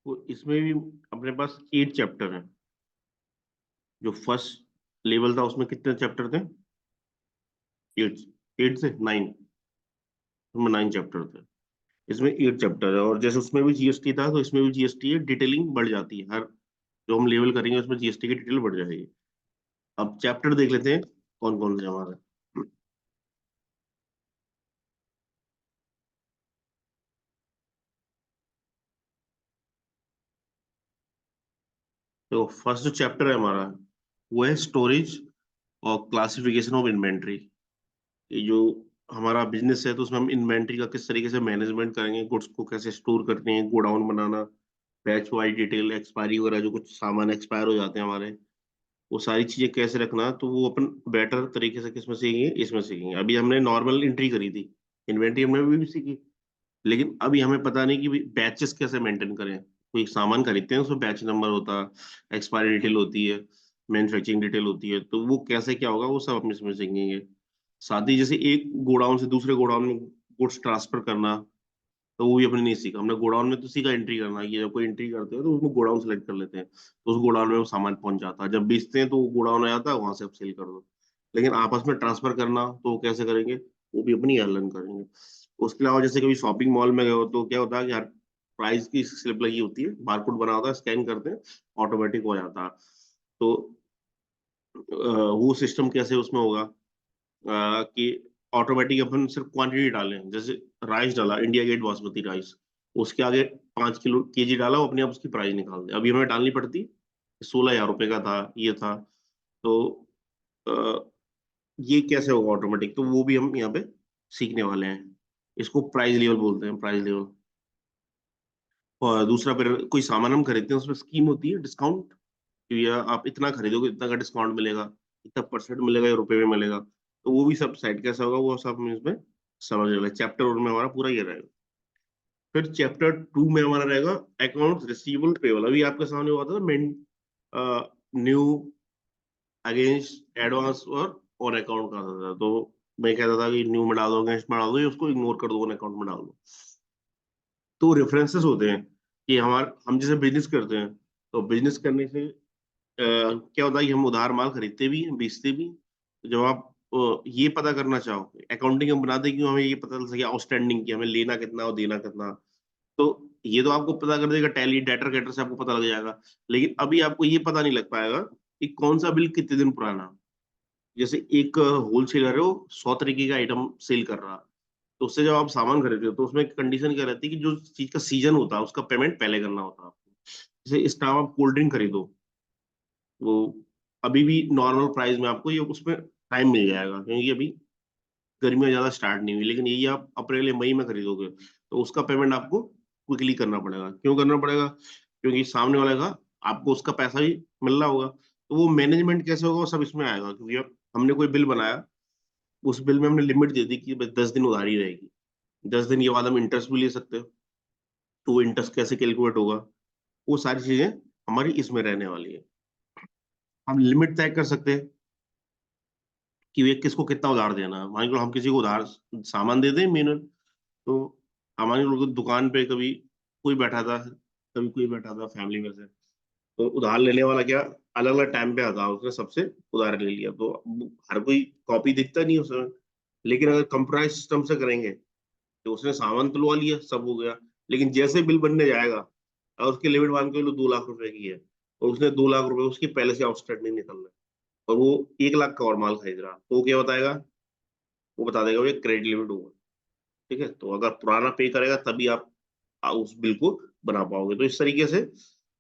तो इसमें भी अपने पास 8 चैप्टर हैं। जो फर्स्ट लेवल था उसमें कितने चैप्टर थे? 8। 8 से 9, उसमें 9 चैप्टर थे। इसमें 8 चैप्टर है, और जैसे उसमें भी जीएसटी था तो इसमें भी जीएसटी है, डिटेलिंग बढ़ जाती है। हर जो हम लेवल करेंगे उसमें जीएसटी की डिटेल बढ़ जाएगी। अब चैप्टर देख लेते हैं कौन कौन से हमारे। तो फर्स्ट जो चैप्टर है हमारा, वो है स्टोरेज और क्लासिफिकेशन ऑफ इन्वेंट्री। ये जो हमारा बिजनेस है तो उसमें हम इन्वेंट्री का किस तरीके से मैनेजमेंट करेंगे, गुड्स को कैसे स्टोर करते हैं, गोडाउन बनाना, बैच वाइज डिटेल, एक्सपायरी वगैरह, जो कुछ सामान एक्सपायर हो जाते हैं हमारे, वो सारी चीजें कैसे रखना, तो वो अपन बेटर तरीके से किसमें सीखेंगे, इसमें सीखेंगे। अभी हमने नॉर्मल एंट्री करी थी, इन्वेंट्री हमने भी सीखी, लेकिन अभी हमें पता नहीं कि बैचेस कैसे मेंटेन करें। कोई सामान खरीदते हैं उसमें बैच नंबर होता है, एक्सपायरी डिटेल होती है, मैन्युफैक्चरिंग डिटेल होती है, तो वो कैसे क्या होगा वो सब अपने इसमें सीखेंगे। साथ ही जैसे एक गोडाउन से दूसरे गोडाउन में गुड्स ट्रांसफर करना, तो वो भी अपने नहीं सीखा हमने। गोडाउन में तो सीखा एंट्री करना, ये जब कोई एंट्री करते हैं तो उसमें गोडाउन सेलेक्ट कर लेते हैं, तो उस गोडाउन में वो सामान पहुंच जाता है, जब बेचते हैं तो वो गोडाउन आ जाता है, वहां से आप सेल कर दो। लेकिन आपस में ट्रांसफर करना तो वो कैसे करेंगे, वो भी अपनी एयरलाइन करेंगे। उसके अलावा जैसे कभी शॉपिंग मॉल में गए हो तो क्या होता है कि हर प्राइस की स्लिप लगी होती है, बारकोड बना होता है, स्कैन करते हैं, ऑटोमेटिक हो जाता है। तो वो सिस्टम कैसे उसमें होगा, कि ऑटोमेटिक अपन सिर्फ क्वांटिटी डालें। जैसे राइस डाला, इंडिया गेट बासमती राइस, उसके आगे 5 किलो केजी डाला, वो अपने आप उसकी प्राइस निकाल दे। अभी हमें डालनी पड़ती, 16,000 रुपए का था, ये था। तो अ, ये कैसे होगा ऑटोमेटिक, तो वो भी हम यहाँ पे सीखने वाले हैं। इसको प्राइस लेवल बोलते हैं, प्राइस लेवल। और दूसरा, फिर कोई सामान हम खरीदते हैं उसमें स्कीम होती है, डिस्काउंट, कि या आप इतना खरीदोगे इतना का डिस्काउंट मिलेगा, इतना परसेंट मिलेगा या रुपए में मिलेगा। तो वो भी सब साइड कैसा होगा वो सब हम इसमें समझ रहे। चैप्टर 1 में हमारा पूरा ये रहेगा। फिर चैप्टर 2 में हमारा रहेगा अकाउंट्स रिसीवेबल पेबल। अभी आपके सामने हुआ था मेन, न्यू, अगेंस्ट, एडवांस और ऑन अकाउंट का था। तो मैं कहता था कि न्यू में डाल दो, अगेंस्ट में डाल दो, या उसको इग्नोर कर दो, ऑन अकाउंट में डाल दो। तो रेफरेंसेस होते हैं कि हम जैसे बिजनेस करते हैं, तो बिजनेस करने से क्या होता है कि हम उधार माल खरीदते भी हैं, बेचते भी हैं। तो जब आप ये पता करना चाहो, अकाउंटिंग हम बनाते क्यों, हमें ये पता चल सके आउटस्टैंडिंग की हमें लेना कितना और देना कितना। तो ये तो आपको पता कर देगा, टैली डेटर कैटर से आपको पता लग जाएगा। लेकिन अभी आपको ये पता नहीं लग पाएगा कि कौन सा बिल कितने दिन पुराना है। जैसे एक होलसेलर है, वो 100 तरीके का आइटम सेल कर रहा है, तो उससे जब आप सामान खरीदते हो तो उसमें कंडीशन क्या रहती है कि जो चीज का सीजन होता है उसका पेमेंट पहले करना होता है आपको। जैसे इस टाइम आप कोल्ड ड्रिंक खरीदो, वो अभी भी नॉर्मल प्राइस में आपको ये उसमें टाइम मिल जाएगा, क्योंकि अभी गर्मियाँ ज्यादा स्टार्ट नहीं हुई। लेकिन यही आप अप्रैल या मई में खरीदोगे तो उसका पेमेंट आपको क्विकली करना पड़ेगा। क्यों करना पड़ेगा? क्योंकि सामने वाले का आपको उसका पैसा भी मिल रहा होगा। तो वो मैनेजमेंट कैसे होगा वो सब इसमें आएगा, क्योंकि अब हमने कोई बिल बनाया, उस बिल में हमने लिमिट दे दी कि बस 10 दिन उधारी रहेगी। 10 दिन के बाद हम इंटरेस्ट भी ले सकते हो, तो वो इंटरेस्ट कैसे कैलकुलेट होगा, वो सारी चीजें हमारी इसमें रहने वाली है। हम लिमिट तय कर सकते हैं कि वे किसको कितना उधार देना है। मान लो हम किसी को उधार सामान दे दें मेन, तो हमारे लोग दुकान पे कभी कोई बैठा था, कभी कोई बैठा था फैमिली में से, तो उधार लेने वाला क्या, अलग अलग टाइम पे आता, उसने सबसे उधार ले लिया, तो हर कोई कॉपी दिखता नहीं उसमें। लेकिन अगर कंप्यूटराइज सिस्टम से करेंगे तो उसने सामान तुलवा लिया, सब हो गया। लेकिन जैसे बिल बनने जाएगा और उसकी लिमिट मान के लो 2 लाख रुपए की है, और उसने 2 लाख रुपए उसकी पहले से आउटस्टैंडिंग निकल रहा है, और वो 1 लाख का और माल खरीद रहा, तो वो क्या बताएगा, वो बता देगा ये क्रेडिट लिमिट होगा। ठीक है, तो अगर पुराना पे करेगा तभी आप उस बिल को बना पाओगे। तो इस तरीके से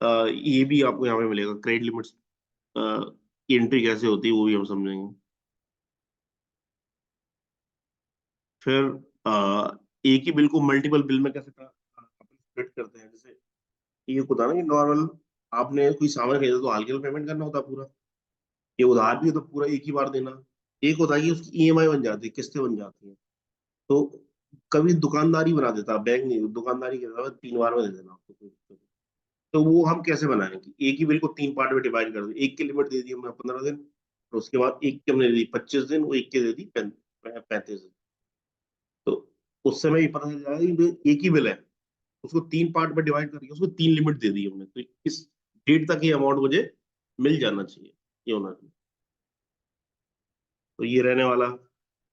ये भी आपको यहाँ पे मिलेगा, क्रेडिट लिमिट्स की एंट्री कैसे होती है वो भी हम समझेंगे। फिर एक ही बिल को मल्टीपल बिल में कैसे अपन स्प्लिट करते हैं। जैसे ये होता है ना कि नॉर्मल आपने कोई सामान खरीदा तो हल्के में पेमेंट करना होता है पूरा, ये उधार भी है तो पूरा एक ही बार देना। एक होता है कि उसकी ईएमआई बन जाती है, किस्तें बन जाती हैं। तो कभी दुकानदारी बना देता है, बैंक नहीं, दुकानदारी कहता है 3 बार में दे देना आपको, कोई दिक्कत नहीं। तो वो हम कैसे बनाएं कि एक ही बिल को 3 पार्ट में डिवाइड कर दे। एक की लिमिट दे दी हमने 15 दिन, तो उसके बाद एक की हमने दे दी 25 दिन, वो एक की दे दी 35 दिन। तो उस समय ये पता चल जाएगा कि एक ही बिल है, उसको 3 पार्ट में डिवाइड करके उसको 3 लिमिट दे दी हमने, तो इस डेट तक ये अमाउंट मुझे मिल जाना चाहिए, ये होना चाहिए। तो ये रहने वाला।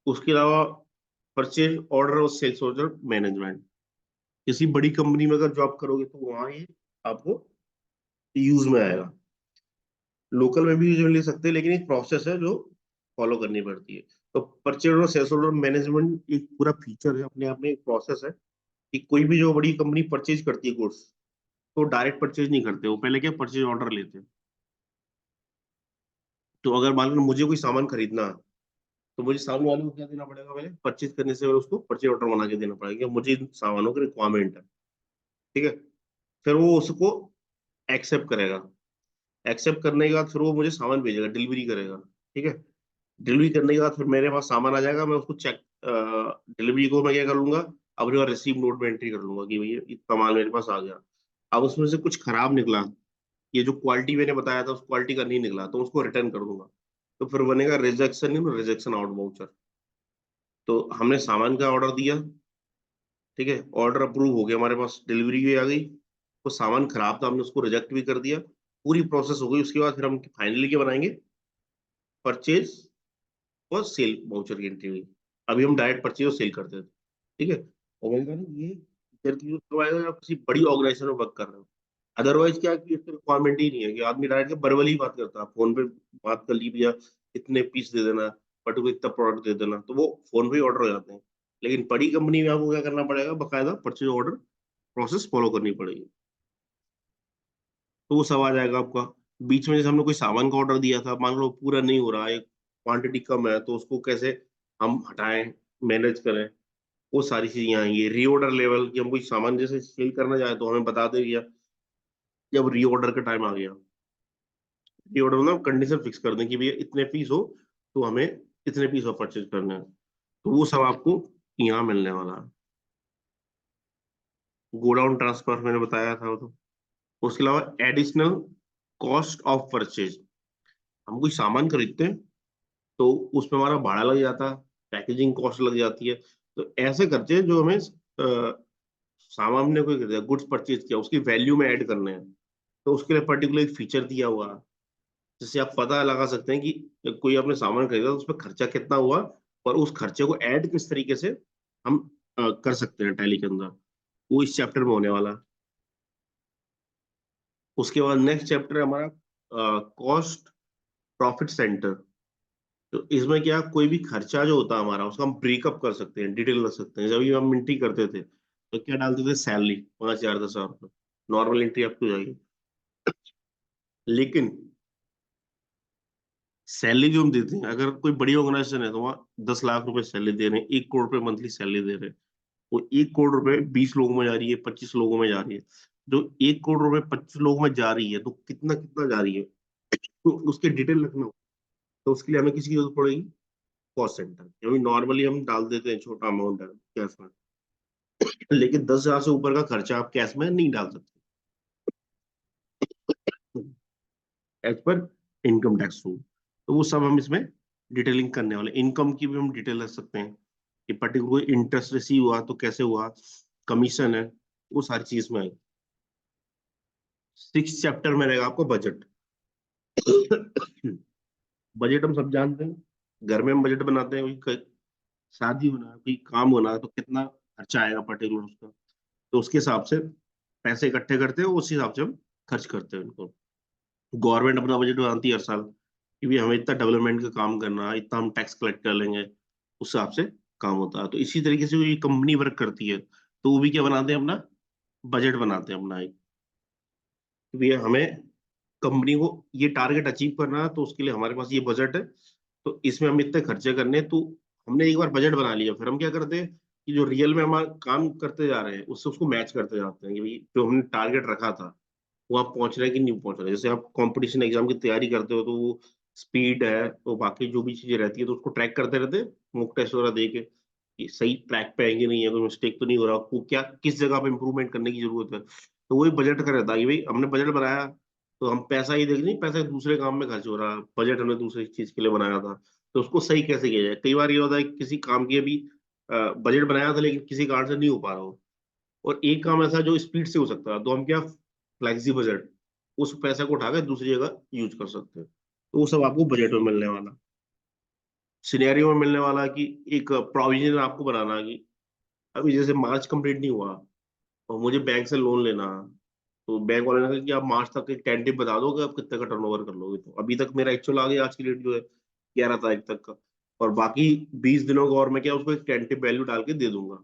उसके अलावा परचेज ऑर्डर और सेल्स ऑर्डर मैनेजमेंट, किसी बड़ी कंपनी में अगर जॉब करोगे तो वहां ये आपको यूज में आएगा। लोकल में भी यूज में ले सकते हैं, लेकिन एक प्रोसेस है जो फॉलो करनी पड़ती है। तो परचेज और सेल्स ऑर्डर मैनेजमेंट एक पूरा फीचर है, अपने आप में एक प्रोसेस है कि कोई भी जो बड़ी कंपनी परचेज करती है गुड्स, तो डायरेक्ट परचेज नहीं करते, वो पहले क्या परचेज ऑर्डर लेते हैं। तो अगर मान लो मुझे कोई सामान खरीदना है, तो मुझे सामने वाले को क्या देना पड़ेगा, पहले परचेज करने से पहले उसको परचेज ऑर्डर बना के देना पड़ेगा कि मुझे इन सामानों की रिक्वायरमेंट है। ठीक है, फिर वो उसको एक्सेप्ट करेगा। एक्सेप्ट करने के बाद फिर वो मुझे सामान भेजेगा, डिलीवरी करेगा। ठीक है, डिलीवरी करने के बाद फिर मेरे पास सामान आ जाएगा, मैं उसको चेक, डिलीवरी को मैं क्या कर लूंगा, अपने पास रिसीव नोट में एंट्री कर लूंगा कि भैया इतना माल मेरे पास आ गया। अब उसमें से कुछ खराब निकला, ये जो क्वालिटी मैंने बताया था उस क्वालिटी का नहीं निकला, तो उसको रिटर्न कर दूंगा। तो फिर बनेगा रिजेक्शन इन, रिजेक्शन आउट वाउचर। तो हमने सामान का ऑर्डर दिया, ठीक है, ऑर्डर अप्रूव हो गया, हमारे पास डिलीवरी भी आ गई, वो सामान खराब था, हमने उसको रिजेक्ट भी कर दिया, पूरी प्रोसेस हो गई। उसके बाद फिर हम फाइनली क्या बनाएंगे, परचेज और सेल वाउचर की एंट्री हुई। अभी हम डायरेक्ट परचेज और सेल करते थे। ठीक है, और मैंने कहा ना, ये फीचर की यूज करवाएगा जब आप किसी बड़ी ऑर्गेनाइजेशन में वर्क कर रहे हो। अदरवाइज क्या है कि इसकी रिक्वायरमेंट ही नहीं है, कि आदमी डायरेक्ट वर्बली ही बात करता है, फोन पे बात कर ली भैया इतने पीस दे देना, पर्टिकुलर इतना प्रोडक्ट दे देना, तो वो फोन पे ही ऑर्डर हो जाते हैं। लेकिन बड़ी कंपनी में आपको क्या करना पड़ेगा, बकायदा परचेज ऑर्डर प्रोसेस फॉलो करनी पड़ेगी। तो वो सब आ जाएगा आपका। बीच में जैसे हमने कोई सामान का ऑर्डर दिया था, मान लो पूरा नहीं हो रहा है, क्वांटिटी कम है, तो उसको कैसे हम हटाएं, मैनेज करें, वो सारी चीजें आएंगी। रीऑर्डर लेवल, कि हम कोई सामान जैसे सेल करना चाहे तो हमें बता दे भैया जब रीऑर्डर का टाइम आ गया। रीऑर्डर में कंडीशन फिक्स कर दें कि भैया इतने पीस हो तो हमें इतने पीस और परचेज करने हैं। तो वो सब आपको यहाँ मिलने वाला है। गोडाउन ट्रांसफर मैंने बताया था वो तो। उसके अलावा एडिशनल कॉस्ट ऑफ परचेज, हम कोई सामान खरीदते हैं तो उसमें हमारा भाड़ा लग जाता है, पैकेजिंग कॉस्ट लग जाती है। तो ऐसे खर्चे जो हमें सामान ने कोई खरीदा, गुड्स परचेज किया, उसकी वैल्यू में ऐड करने हैं, तो उसके लिए पर्टिकुलर एक फीचर दिया हुआ है, जिससे आप पता लगा सकते हैं कि कोई आपने सामान खरीदा तो उस पर खर्चा कितना हुआ, और उस खर्चे को ऐड किस तरीके से हम कर सकते हैं टैली के अंदर। वो इस चैप्टर में होने वाला है। उसके बाद नेक्स्ट चैप्टर है हमारा कॉस्ट प्रॉफिट सेंटर। तो इसमें क्या, कोई भी खर्चा जो होता है हमारा, उसका हम ब्रेकअप कर सकते हैं, डिटेल रख सकते हैं। जब भी हम एंट्री करते थे तो क्या डालते थे, सैलरी 5,000 10,000 रुपये, नॉर्मल एंट्री आपकी हो जाएगी। लेकिन सैलरी जो हम देते हैं, अगर कोई बड़ी ऑर्गेनाइजेशन है तो वहाँ 10 लाख रुपए सैलरी दे रहे हैं, 1 करोड़ रुपए मंथली सैलरी दे रहे हैं। वो 1 करोड़ रुपए 20 लोगों में जा रही है, 25 लोगों में जा रही है। जो 1 करोड़ रुपए 25 लोगों में जा रही है, तो कितना कितना जा रही है, तो उसके डिटेल रखना हो, तो उसके लिए हमें किसी की जरूरत पड़ेगी, कॉस्ट सेंटर। क्योंकि नॉर्मली हम डाल देते हैं छोटा अमाउंट है कैश में, लेकिन 10,000 से ऊपर का खर्चा आप कैश में नहीं डाल सकते as per income tax rule. तो वो सब हम इसमें डिटेलिंग करने वाले। इनकम की भी हम डिटेल रख सकते हैं कि पर्टिकुलर इंटरेस्ट रिसीव हुआ तो कैसे हुआ, कमीशन है, वो सारी चीज में आएगी। 6 चैप्टर में रहेगा आपको बजट। बजट हम सब जानते हैं, घर में हम बजट बनाते हैं, शादी होना है, कोई काम होना है, तो कितना खर्चा आएगा पर्टिकुलर उसका, तो उसके हिसाब से पैसे इकट्ठे करते हैं, उस हिसाब से हम खर्च करते हैं उनको। गवर्नमेंट अपना बजट बनाती है हर साल कि भी हमें इतना डेवलपमेंट का काम करना है, इतना हम टैक्स कलेक्ट कर लेंगे, उस हिसाब से काम होता है। तो इसी तरीके से ये कंपनी वर्क करती है, तो वो भी क्या बनाते हैं, अपना बजट बनाते हैं अपना एक, कि भैया हमें कंपनी को ये टारगेट अचीव करना है, तो उसके लिए हमारे पास ये बजट है, तो इसमें हम इतने खर्चे करने हैं। तो हमने एक बार बजट बना लिया, फिर हम क्या करते हैं कि जो रियल में हमारा काम करते जा रहे हैं उससे उसको मैच करते जाते हैं, कि भाई जो हमने टारगेट रखा था वो आप पहुंच रहे हैं कि नहीं पहुंच रहे। जैसे आप कंपटीशन एग्जाम की तैयारी करते हो, तो वो स्पीड है, तो बाकी जो भी चीजें रहती है, तो उसको ट्रैक करते रहते हैं, मॉक टेस्ट वगैरह दे के कि सही ट्रैक पे आएंगे, नहीं है कोई मिस्टेक तो नहीं हो रहा, आपको क्या किस जगह पे इंप्रूवमेंट करने की जरूरत है। तो वही बजट का रहता है कि भाई हमने बजट बनाया, तो हम पैसा ही देख नहीं, पैसा दूसरे काम में खर्च हो रहा है, बजट हमने दूसरी चीज के लिए बनाया था, तो उसको सही कैसे किया जाए। कई बार ये होता है कि किसी काम की अभी बजट बनाया था लेकिन किसी कारण से नहीं हो पा रहा हो, और एक काम ऐसा जो स्पीड से हो सकता है, तो हम क्या, फ्लेक्सी बजट, उस पैसे को उठाकर दूसरी जगह यूज कर सकते हैं। तो वो सब आपको बजट में मिलने वाला, सिनेरियो में मिलने वाला, कि एक प्रोविजन आपको बनाना कि अभी जैसे मार्च कंप्लीट नहीं हुआ और मुझे बैंक से लोन लेना, तो बैंक वाले ने कहा कि आप मार्च तक एक टेंटिव बता दो कि आप कितने का टर्नओवर कर लोगे। तो अभी तक मेरा एक्चुअल आ गया आज की डेट जो है 11 तारीख तक का, और बाकी 20 दिनों का, और मैं क्या उसको एक टेंटिव वैल्यू डाल के दे दूंगा।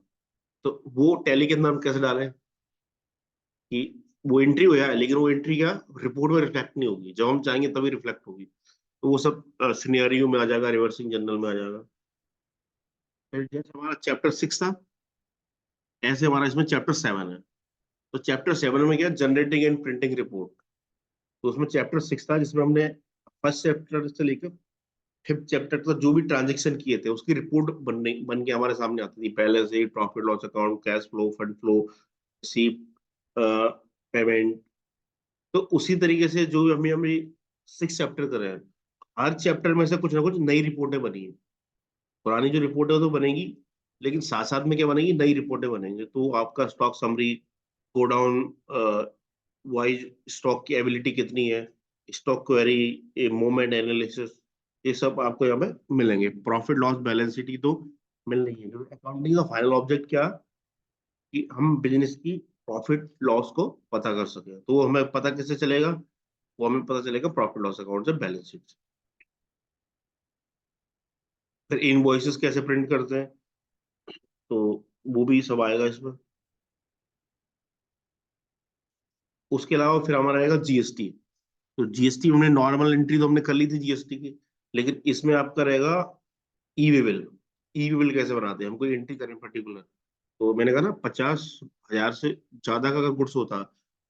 तो वो टैली के अंदर हम कैसे डालें कि वो एंट्री हो जाए, लेकिन वो एंट्री क्या रिपोर्ट में रिफ्लेक्ट नहीं होगी, जब हम चाहेंगे तभी रिफ्लेक्ट होगी। तो वो सब सिनेरियो में आ जाएगा, रिवर्सिंग जनरल में आ जाएगा। फिर जैसे हमारा चैप्टर 6 था, ऐसे हमारा इसमें चैप्टर 7 है। तो चैप्टर 7 में क्या, जनरेटिंग एंड प्रिंटिंग रिपोर्ट। तो उसमें चैप्टर 6 था जिसमें हमने फर्स्ट चैप्टर से लेकर फिफ्थ चैप्टर तक जो भी ट्रांजेक्शन किए थे उसकी रिपोर्ट बन के हमारे सामने आती थी, पहले से profit loss account, cash flow, fund flow, receipt, payment. तो उसी तरीके से जो हमें हमें 6 चैप्टर करे हैं, हर चैप्टर में से कुछ ना कुछ नई रिपोर्टें बनी है। पुरानी जो रिपोर्ट है वो तो बनेगी, लेकिन साथ साथ में क्या बनेगी, नई रिपोर्टें बनेंगे। तो आपका stock summary, godown wise stock की एबिलिटी कितनी है, स्टॉक क्वेरी, मूवमेंट एनालिसिस, ये सब आपको यहाँ पे मिलेंगे। प्रॉफिट लॉस बैलेंस शीट की तो मिल रही है, क्योंकि अकाउंटिंग का फाइनल ऑब्जेक्ट क्या, कि हम बिजनेस की प्रॉफिट लॉस को पता कर सके। तो वो हमें पता कैसे चलेगा, वो हमें पता चलेगा प्रॉफिट लॉस अकाउंट से, बैलेंस शीट से। फिर इनवॉइसेस कैसे प्रिंट करते हैं, तो वो भी सब आएगा इसमें। उसके अलावा फिर हमारा आएगा जीएसटी। तो जीएसटी हमने नॉर्मल एंट्री तो हमने कर ली थी जीएसटी की, लेकिन इसमें आपका रहेगा ई वे बिल। ई वे बिल कैसे बनाते हैं, हम कोई एंट्री करें पर्टिकुलर, तो मैंने कहा ना 50,000 से ज्यादा का अगर गुड्स होता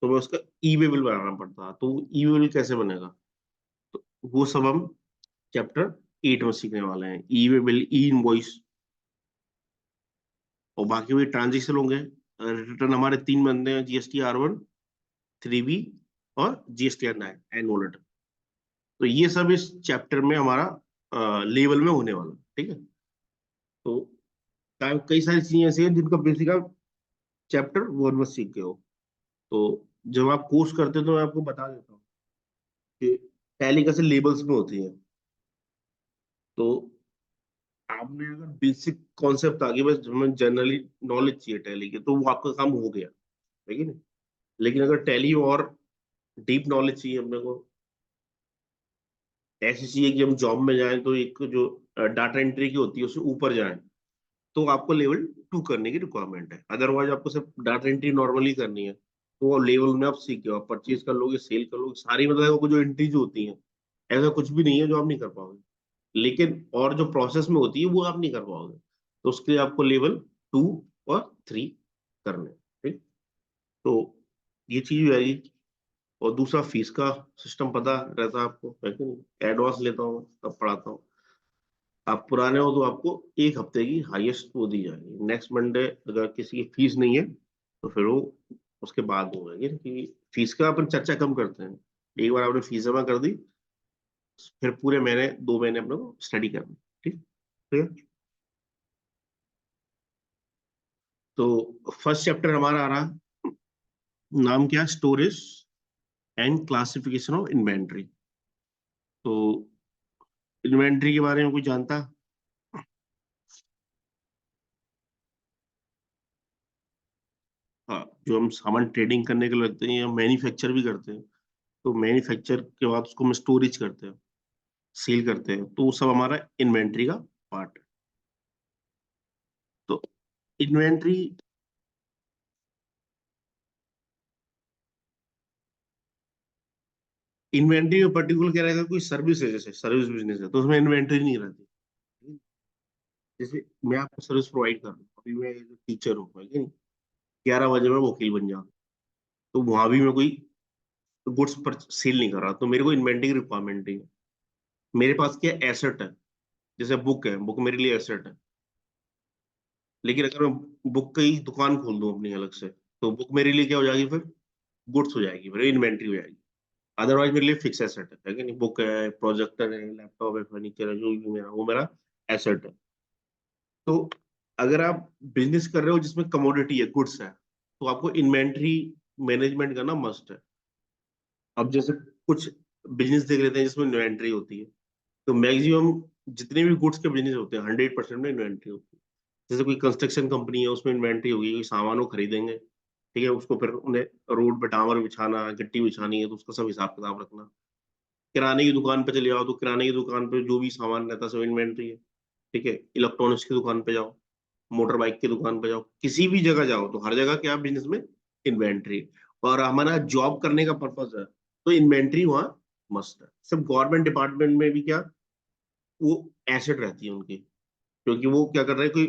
तो मैं उसका ई वे बिल बनाना पड़ता। तो ई वे बिल कैसे बनेगा, तो वो सब हम चैप्टर 8 में सीखने वाले हैं। ई वे बिल, ई इनवॉइस, और बाकी वही ट्रांजेक्शन होंगे। रिटर्न हमारे 3 बनते हैं, GST R1, 3B और GST R9 एनुअल रिटर्न। तो ये सब इस चैप्टर में हमारा लेवल में होने वाला, ठीक है। तो कई सारी चीजें ऐसी हैं जिनका बेसिक आप चैप्टर 1 में सीख गए हो। तो जब आप कोर्स करते हो तो मैं आपको बता देता हूँ कि टैली कैसे लेबल्स में होती है। तो आपने अगर बेसिक कॉन्सेप्ट आ गया, बस हमें जनरली नॉलेज चाहिए टैली की, तो वो आपका काम हो गया, है कि नहीं। लेकिन अगर टैली और डीप नॉलेज चाहिए अपने को, ऐसी चाहिए कि हम जॉब में जाएं तो एक जो डाटा एंट्री की होती है उससे ऊपर जाएं, तो आपको लेवल 2 करने की रिक्वायरमेंट है। अदरवाइज आपको सिर्फ डाटा एंट्री नॉर्मली करनी है, तो वो लेवल में आप सीख गए, आप परचेज कर लोगे, सेल कर लोगे, सारी मतलब वो जो एंट्री जो होती है, ऐसा कुछ भी नहीं है जो आप नहीं कर पाओगे। लेकिन और जो प्रोसेस में होती है वो आप नहीं कर पाओगे, तो उसके लिए आपको लेवल 2 और 3 करने हैं, ठीक। तो ये चीज हो जाएगी। और दूसरा, फीस का सिस्टम पता रहता है आपको, है कि नहीं। एडवांस लेता हूँ तब पढ़ाता हूँ। आप पुराने हो तो आपको 1 हफ्ते की हाईएस्ट वो दी जाएगी, नेक्स्ट मंडे अगर किसी की फीस नहीं है तो फिर वो उसके बाद होगा। ये कि फीस का अपन चर्चा कम करते हैं, एक बार आपने फीस जमा कर दी, फिर पूरे महीने 2 महीने अपने को स्टडी करना, ठीक। ठीक है। तो फर्स्ट चैप्टर हमारा आ रहा, नाम क्या, storage and classification of inventory. तो इन्वेंट्री के बारे में कोई जानता। हाँ, जो हम सामान ट्रेडिंग करने के लिए लगते हैं या मैन्युफैक्चर भी करते हैं, तो मैन्युफैक्चर के बाद उसको हम स्टोरेज करते हैं, सेल करते हैं, तो वो सब हमारा इन्वेंट्री का पार्ट है। तो इन्वेंट्री, इन्वेंट्री में पर्टिकुलर क्या रहेगा, कोई सर्विस है, जैसे सर्विस बिजनेस है तो उसमें इन्वेंट्री नहीं रहती। जैसे मैं आपको सर्विस प्रोवाइड कर रहा हूँ, अभी मैं टीचर हूँ, है कि नहीं, 11 बजे मैं वकील बन जाऊँ, तो वहां भी मैं कोई गुड्स पर सेल नहीं कर रहा, तो मेरे को इन्वेंट्री की रिक्वायरमेंट नहीं है। मेरे पास क्या एसेट है, जैसे बुक है, बुक मेरे लिए एसेट है। लेकिन अगर मैं बुक की दुकान खोल दूं अपनी अलग से, तो बुक मेरे लिए क्या हो जाएगी फिर, गुड्स हो जाएगी, मेरी इन्वेंट्री हो जाएगी। अदरवाइज मेरे लिए फिक्स एसेट है कि नहीं, बुक है, प्रोजेक्टर है, लैपटॉप है, फर्नीचर है, जो भी मेरा, वो मेरा एसेट है। तो अगर आप बिजनेस कर रहे हो जिसमें कमोडिटी है, गुड्स है, तो आपको इन्वेंट्री मैनेजमेंट करना मस्ट है। अब जैसे कुछ बिजनेस देख लेते हैं जिसमें इन्वेंट्री होती है, तो मैक्सिमम जितने भी गुड्स के बिजनेस होते हैं 100% में इन्वेंट्री होती है। जैसे कोई कंस्ट्रक्शन कंपनी है, उसमें इन्वेंट्री होगी, कोई सामान वो खरीदेंगे, ठीक है, उसको फिर उन्हें रोड पे डामर बिछाना, गिट्टी बिछानी है, तो उसका सब हिसाब किताब रखना। किराने की दुकान पे चले जाओ तो किराने की दुकान पे जो भी सामान रहता है सब इन्वेंट्री है, ठीक है। इलेक्ट्रॉनिक्स की दुकान पे जाओ, मोटर बाइक की दुकान पे जाओ, किसी भी जगह जाओ तो हर जगह क्या बिजनेस में इन्वेंट्री। और हमारा जॉब करने का पर्पज है, तो इन्वेंट्री वहाँ मस्ट है। सिर्फ गवर्नमेंट डिपार्टमेंट में भी क्या, वो एसेट रहती है उनकी, क्योंकि वो क्या कर रहे हैं, कोई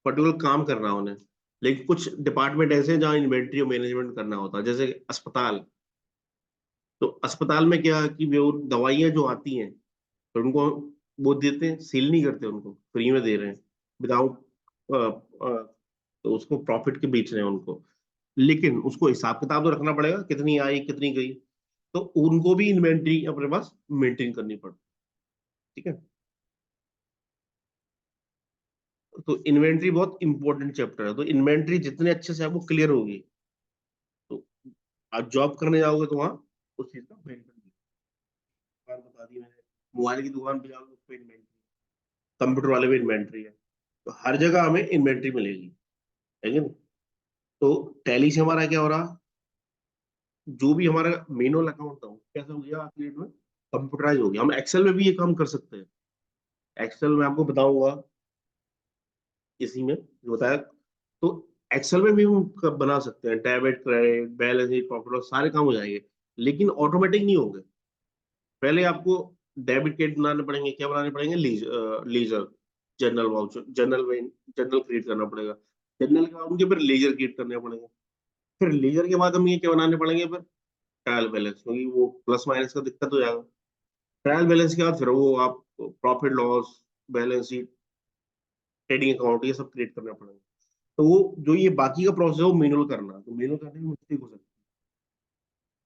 पर्टिकुलर काम कर रहा है उन्हें। लेकिन कुछ डिपार्टमेंट ऐसे हैं जहाँ इन्वेंट्री और मैनेजमेंट करना होता है, जैसे अस्पताल। तो अस्पताल में क्या है कि वो दवाइयाँ जो आती हैं, तो उनको वो देते हैं, सेल नहीं करते, उनको फ्री में दे रहे हैं, विदाउट, तो उसको प्रॉफिट के बेच रहे हैं उनको। लेकिन उसको हिसाब किताब तो रखना पड़ेगा, कितनी आई कितनी गई, तो उनको भी इन्वेंट्री अपने पास मेंटेन करनी पड़ती है, ठीक है। तो इन्वेंट्री बहुत इंपॉर्टेंट चैप्टर है, तो इन्वेंट्री जितने अच्छे से आपको क्लियर होगी, तो आप जॉब करने जाओगे तो वहाँ उस चीज का मेंटेन, दुकान बता दी मैंने, मोबाइल की दुकान पे जाओगे उस पर इन्वेंट्री, कंप्यूटर वाले पे इन्वेंट्री है, तो हर जगह हमें इन्वेंट्री मिलेगी, है कि नहीं। तो टैली से हमारा क्या हो रहा, जो भी हमारा मेनुअल अकाउंट था वो कैसा हो गया आज की डेट में, कंप्यूटराइज हो गया। हम एक्सेल में भी ये काम कर सकते हैं। एक्सेल में आपको बताऊंगा इसी में जो बताया, तो एक्सेल में भी हम बना सकते हैं, debit credit balance sheet profit loss सारे काम हो जाएंगे, लेकिन ऑटोमेटिक नहीं होंगे। पहले आपको डेबिट क्रेडिट बनाने पड़ेंगे, क्या बनाने पड़ेंगे, ledger, journal voucher, journal create करना पड़ेगा। जनरल के बाद उनके फिर लेजर क्रिएट करने पड़ेंगे। फिर लेजर के बाद हम ये क्या बनाने पड़ेंगे, फिर ट्रायल बैलेंस, क्योंकि वो प्लस माइनस का दिक्कत हो जाएगा। ट्रायल बैलेंस के बाद फिर वो आप profit loss, balance sheet, trading account, ये सब क्रिएट करना पड़ेगा। तो वो जो ये बाकी का प्रोसेस है वो मैनुअल करना, तो मैनुअल करने में मिस्टेक हो सकती है,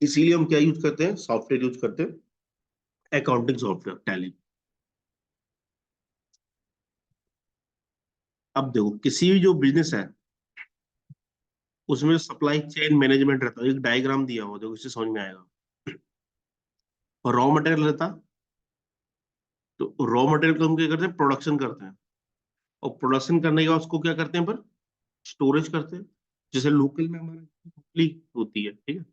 इसीलिए हम क्या यूज करते हैं, सॉफ्टवेयर यूज करते हैं, अकाउंटिंग सॉफ्टवेयर टैली। अब देखो किसी भी जो बिजनेस है, उसमें सप्लाई चेन मैनेजमेंट रहता है, एक डायग्राम दिया हुआ, देखो इससे समझ में आएगा। और रॉ मटेरियल रहता, तो रॉ मटेरियल को हम क्या करते हैं, प्रोडक्शन करते हैं। और प्रोडक्शन करने के बाद उसको क्या करते हैं, पर स्टोरेज करते हैं। जैसे लोकल में हमारे मूंगफली होती है, ठीक है,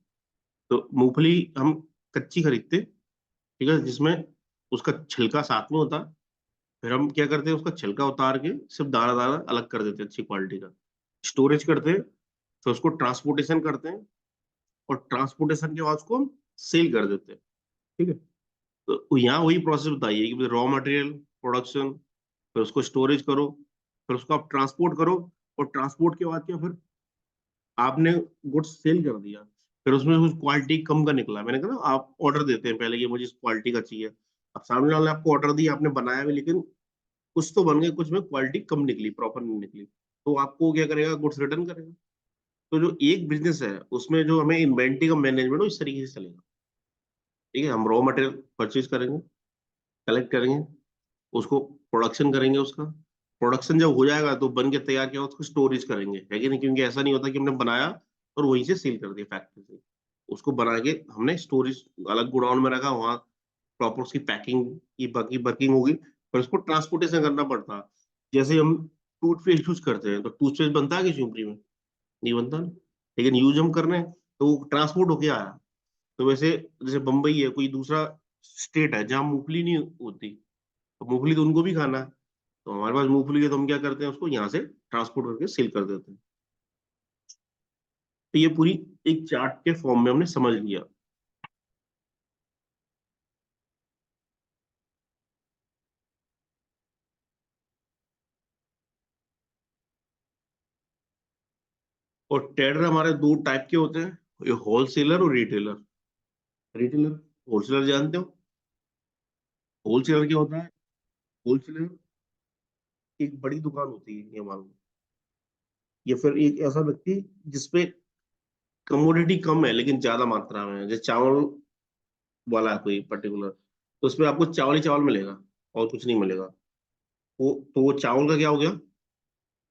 तो मूंगफली हम कच्ची खरीदते हैं, ठीक है, जिसमें उसका छिलका साथ में होता है। फिर हम क्या करते हैं, उसका छिलका उतार के सिर्फ दाना दाना अलग कर देते हैं, अच्छी क्वालिटी का स्टोरेज करते हैं। फिर उसको ट्रांसपोर्टेशन करते हैं, और ट्रांसपोर्टेशन के बाद उसको हम सेल कर देते हैं, ठीक है। तो यहाँ वही प्रोसेस बताइए कि रॉ मटेरियल, प्रोडक्शन, फिर उसको स्टोरेज करो, फिर उसको आप ट्रांसपोर्ट करो, और ट्रांसपोर्ट के बाद क्या, फिर आपने गुड्स सेल कर दिया, फिर उसमें कुछ क्वालिटी कम का निकला। मैंने कहा ना, आप ऑर्डर देते हैं पहले कि मुझे इस क्वालिटी का चाहिए, अब सामने वाले ने आपको ऑर्डर दिया, आपने बनाया भी, लेकिन कुछ तो बन गए, कुछ में क्वालिटी कम निकली, प्रॉपर नहीं निकली, तो आपको क्या करेगा, गुड्स रिटर्न करेगा। तो जो एक बिजनेस है उसमें जो हमें इन्वेंटरी का मैनेजमेंट हो, इस तरीके से चलेगा, ठीक है। हम रॉ मटेरियल परचेज करेंगे, कलेक्ट करेंगे, उसको प्रोडक्शन करेंगे, उसका प्रोडक्शन जब हो जाएगा तो बन के तैयार किया उसको स्टोरेज करेंगे, है कि नहीं, क्योंकि ऐसा नहीं होता कि हमने बनाया और वहीं से सेल कर दिया फैक्ट्री से। उसको बना के हमने स्टोरेज अलग गोडाउन में रखा, वहाँ प्रॉपर उसकी पैकिंग की बाकी वर्किंग होगी, फिर उसको ट्रांसपोर्टेशन करना पड़ता है। जैसे हम टूथपेस्ट यूज करते हैं, तो टूथपेस्ट बनता है कि चिपड़ी में, नहीं बनता ना, लेकिन यूज हम कर रहे हैं, तो वो ट्रांसपोर्ट होके आया। तो वैसे जैसे बम्बई है, कोई दूसरा स्टेट है जहाँ मूंगफली नहीं होती, तो मूंगफली तो उनको भी खाना है, तो हमारे पास मूंगफली है, तो हम क्या करते हैं, उसको यहाँ से ट्रांसपोर्ट करके सेल कर देते हैं। तो ये पूरी एक चार्ट के फॉर्म में हमने समझ लिया। और ट्रेडर हमारे दो टाइप के होते हैं, ये होलसेलर और रिटेलर। रिटेलर, होलसेलर जानते हो, होलसेलर क्या होता है, होलसेलर एक बड़ी दुकान होती है ये मान लो, या फिर एक ऐसा व्यक्ति जिसपे कमोडिटी कम है लेकिन ज्यादा मात्रा में है, जैसे चावल वाला है कोई पर्टिकुलर, तो उसमें आपको चावल ही चावल मिलेगा और कुछ नहीं मिलेगा। वो तो वो चावल का क्या हो गया,